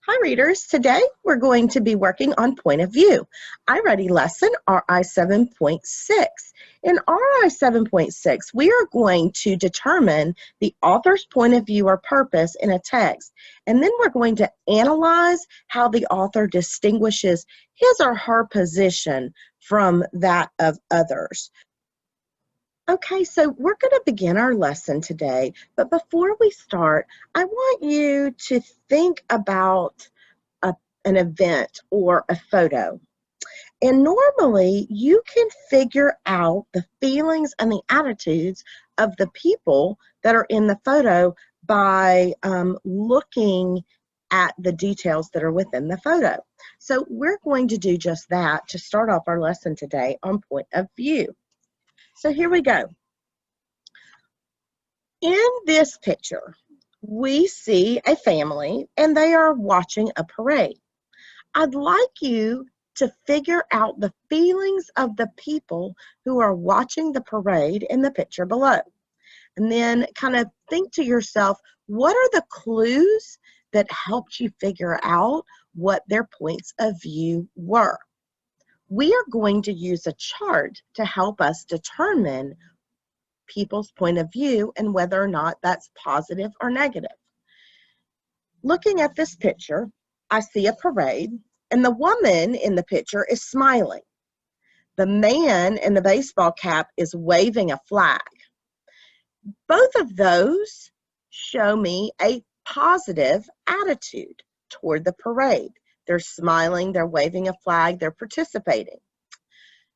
Hi readers, today we're going to be working on point of view. iReady lesson RI 7.6. In RI 7.6, we are going to determine the author's point of view or purpose in a text, and then we're going to analyze how the author distinguishes his or her position from that of others. Okay, so we're going to begin our lesson today, but before we start, I want you to think about an event or a photo. And normally you can figure out the feelings and the attitudes of the people that are in the photo by looking at the details that are within the photo. So we're going to do just that to start off our lesson today on point of view. So here we go. In this picture, we see a family and they are watching a parade. I'd like you to figure out the feelings of the people who are watching the parade in the picture below. And then kind of think to yourself, what are the clues that helped you figure out what their points of view were? We are going to use a chart to help us determine people's point of view and whether or not that's positive or negative. Looking at this picture, I see a parade, and the woman in the picture is smiling. The man in the baseball cap is waving a flag. Both of those show me a positive attitude toward the parade. They're smiling, they're waving a flag, they're participating.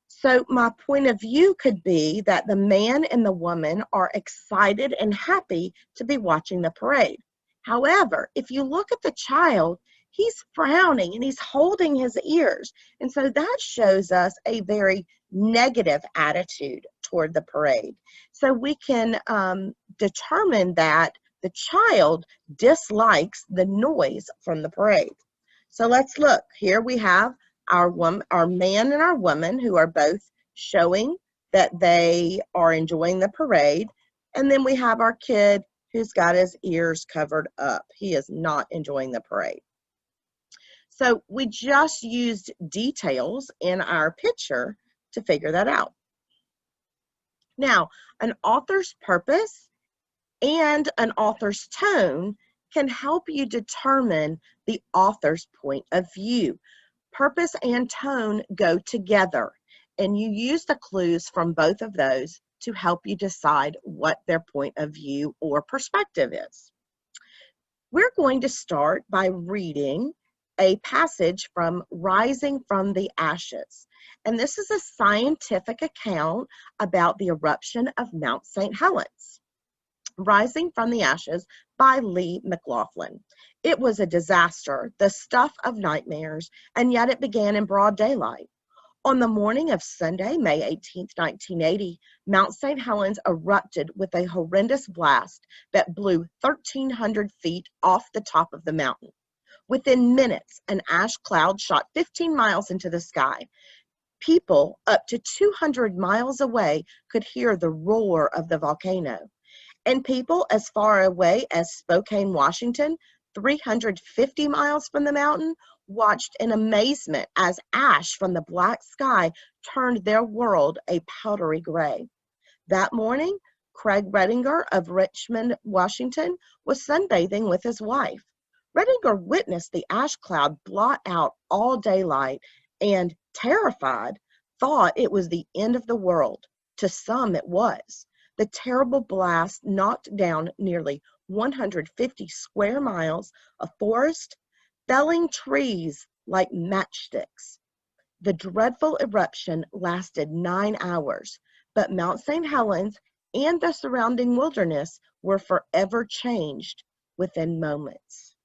So my point of view could be that the man and the woman are excited and happy to be watching the parade. However, if you look at the child, he's frowning and he's holding his ears. And so that shows us a very negative attitude toward the parade. So we can determine that the child dislikes the noise from the parade. So let's look. Here we have our man and our woman who are both showing that they are enjoying the parade. And then we have our kid who's got his ears covered up. He is not enjoying the parade. So we just used details in our picture to figure that out. Now, an author's purpose and an author's tone can help you determine the author's point of view. Purpose and tone go together, and you use the clues from both of those to help you decide what their point of view or perspective is. We're going to start by reading a passage from Rising from the Ashes. And this is a scientific account about the eruption of Mount St. Helens. Rising from the Ashes by Lee McLaughlin. It was a disaster, the stuff of nightmares, and yet it began in broad daylight. On the morning of Sunday, May 18, 1980, Mount St. Helens erupted with a horrendous blast that blew 1,300 feet off the top of the mountain. Within minutes, an ash cloud shot 15 miles into the sky. People up to 200 miles away could hear the roar of the volcano. And people as far away as Spokane, Washington, 350 miles from the mountain, watched in amazement as ash from the black sky turned their world a powdery gray. That morning, Craig Redinger of Richmond, Washington, was sunbathing with his wife. Redinger witnessed the ash cloud blot out all daylight and, terrified, thought it was the end of the world. To some, it was. The terrible blast knocked down nearly 150 square miles of forest, felling trees like matchsticks. The dreadful eruption lasted 9 hours, but Mount St. Helens and the surrounding wilderness were forever changed within moments.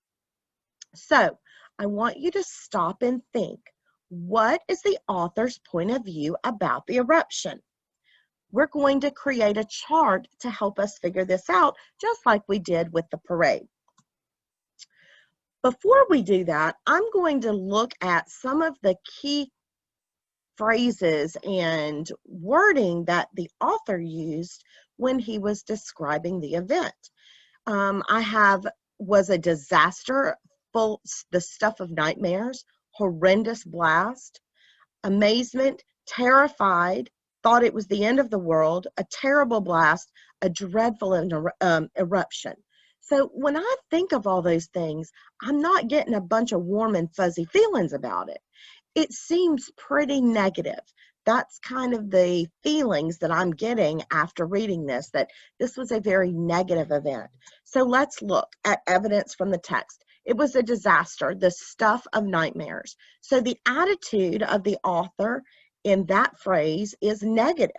So, I want you to stop and think, what is the author's point of view about the eruption? We're going to create a chart to help us figure this out, just like we did with the parade. Before we do that, I'm going to look at some of the key phrases and wording that the author used when he was describing the event. Was a disaster, the stuff of nightmares, horrendous blast, amazement, terrified, thought it was the end of the world, a terrible blast, a dreadful eruption. So when I think of all those things, I'm not getting a bunch of warm and fuzzy feelings about it. It seems pretty negative. That's kind of the feelings that I'm getting after reading this, that this was a very negative event. So let's look at evidence from the text. It was a disaster, the stuff of nightmares. So the attitude of the author in that phrase is negative.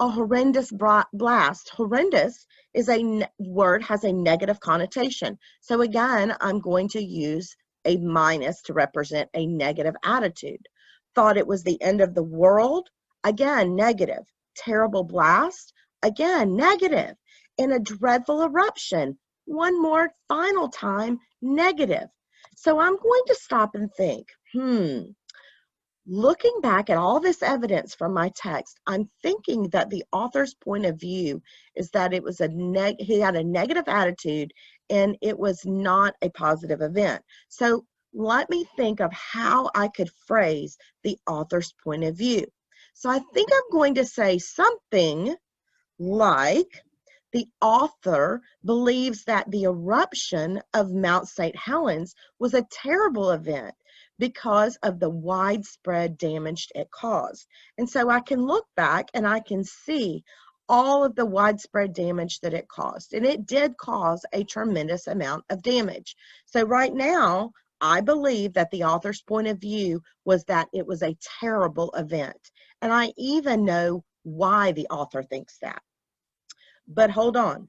A horrendous blast. Horrendous is a word, has a negative connotation. So again, I'm going to use a minus to represent a negative attitude. Thought it was the end of the world. Again, negative. Terrible blast. Again, negative. And a dreadful eruption. One more final time, negative. So I'm going to stop and think, looking back at all this evidence from my text, I'm thinking that the author's point of view is that it was he had a negative attitude and it was not a positive event. So let me think of how I could phrase the author's point of view. So I think I'm going to say something like, the author believes that the eruption of Mount St. Helens was a terrible event because of the widespread damage it caused. And so I can look back and I can see all of the widespread damage that it caused. And it did cause a tremendous amount of damage. So right now, I believe that the author's point of view was that it was a terrible event. And I even know why the author thinks that. But hold on,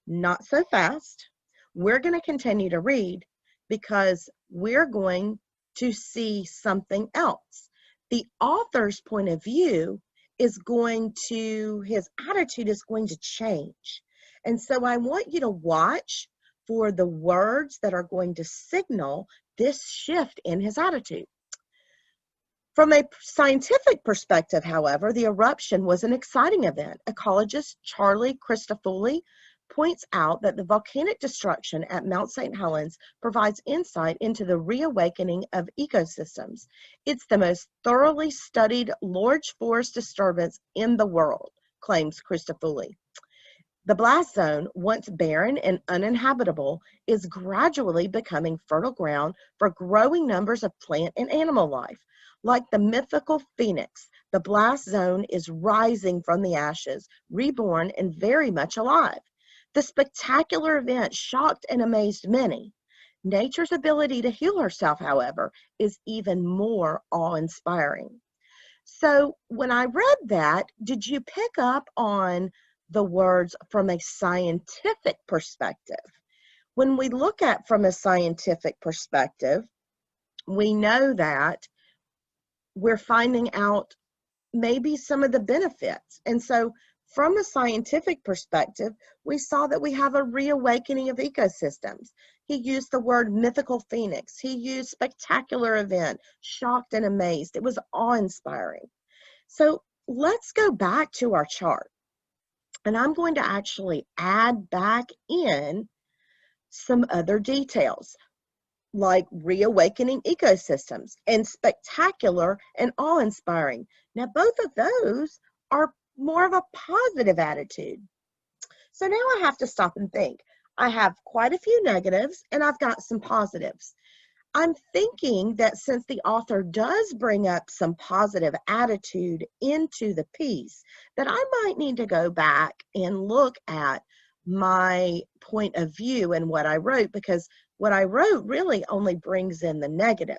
not so fast. We're going to continue to read because we're going to see something else. The author's point of view is his attitude is going to change. And so I want you to watch for the words that are going to signal this shift in his attitude. From a scientific perspective, however, the eruption was an exciting event. Ecologist Charlie Cristofoli points out that the volcanic destruction at Mount St. Helens provides insight into the reawakening of ecosystems. It's the most thoroughly studied large forest disturbance in the world, claims Cristofoli. The blast zone, once barren and uninhabitable, is gradually becoming fertile ground for growing numbers of plant and animal life. Like the mythical phoenix, the blast zone is rising from the ashes, reborn and very much alive. The spectacular event shocked and amazed many. Nature's ability to heal herself, however, is even more awe-inspiring. So when I read that, did you pick up on the words from a scientific perspective? When we look at from a scientific perspective, we know that we're finding out maybe some of the benefits. And so from a scientific perspective, we saw that we have a reawakening of ecosystems. He used the word mythical phoenix. He used spectacular event, shocked and amazed. It was awe-inspiring. So let's go back to our chart. And I'm going to actually add back in some other details, like reawakening ecosystems and spectacular and awe-inspiring. Now, both of those are more of a positive attitude. So now I have to stop and think. I have quite a few negatives and I've got some positives. I'm thinking that since the author does bring up some positive attitude into the piece, that I might need to go back and look at my point of view and what I wrote, because what I wrote really only brings in the negative.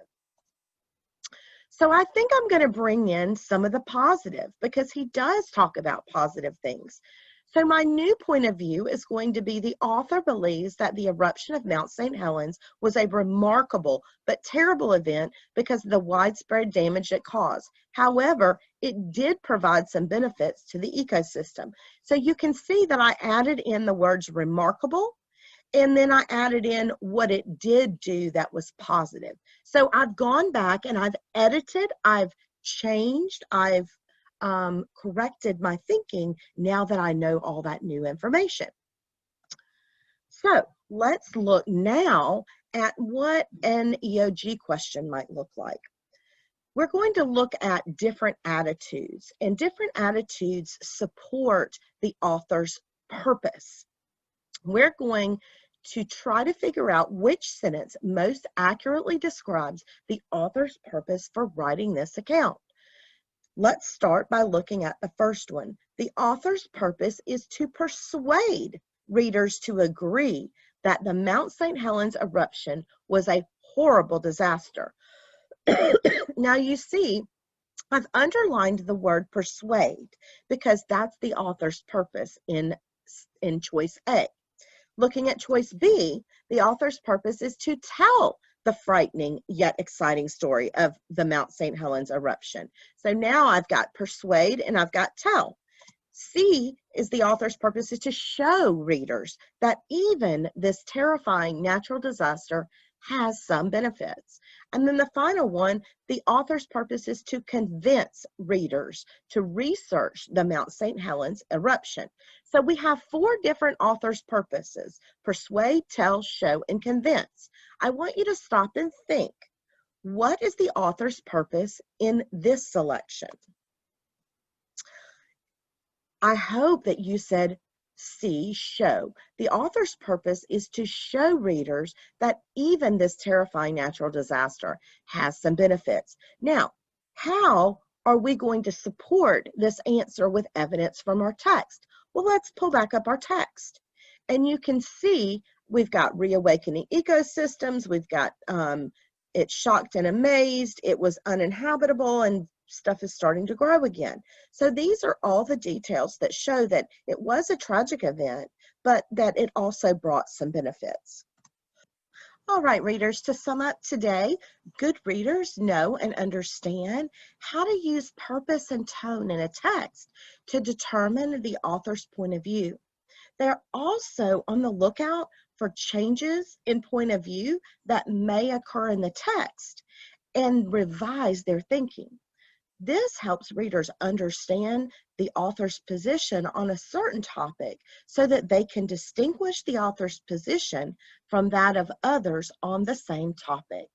So I think I'm going to bring in some of the positive because he does talk about positive things. So my new point of view is going to be the author believes that the eruption of Mount St. Helens was a remarkable but terrible event because of the widespread damage it caused. However, it did provide some benefits to the ecosystem. So you can see that I added in the words remarkable, and then I added in what it did do that was positive. So I've gone back and I've edited, I've changed, I've corrected my thinking now that I know all that new information. So let's look now at what an EOG question might look like. We're going to look at different attitudes, and different attitudes support the author's purpose. We're going to try to figure out which sentence most accurately describes the author's purpose for writing this account. Let's start by looking at the first one. The author's purpose is to persuade readers to agree that the Mount St. Helens eruption was a horrible disaster. Now you see, I've underlined the word persuade because that's the author's purpose in choice A. Looking at choice B, the author's purpose is to tell the frightening yet exciting story of the Mount St. Helens eruption. So now I've got persuade and I've got tell. C is the author's purpose is to show readers that even this terrifying natural disaster has some benefits. And then the final one, the author's purpose is to convince readers to research the Mount St. Helens eruption. So we have 4 different author's purposes: persuade, tell, show, and convince. I want you to stop and think, what is the author's purpose in this selection? I hope that you said C, show. The author's purpose is to show readers that even this terrifying natural disaster has some benefits. Now, how are we going to support this answer with evidence from our text? Well, let's pull back up our text. And you can see we've got reawakening ecosystems, we've got it's shocked and amazed, it was uninhabitable, and stuff is starting to grow again. So these are all the details that show that it was a tragic event, but that it also brought some benefits. All right, readers, to sum up today, good readers know and understand how to use purpose and tone in a text to determine the author's point of view. They're also on the lookout for changes in point of view that may occur in the text and revise their thinking. This helps readers understand the author's position on a certain topic so that they can distinguish the author's position from that of others on the same topic.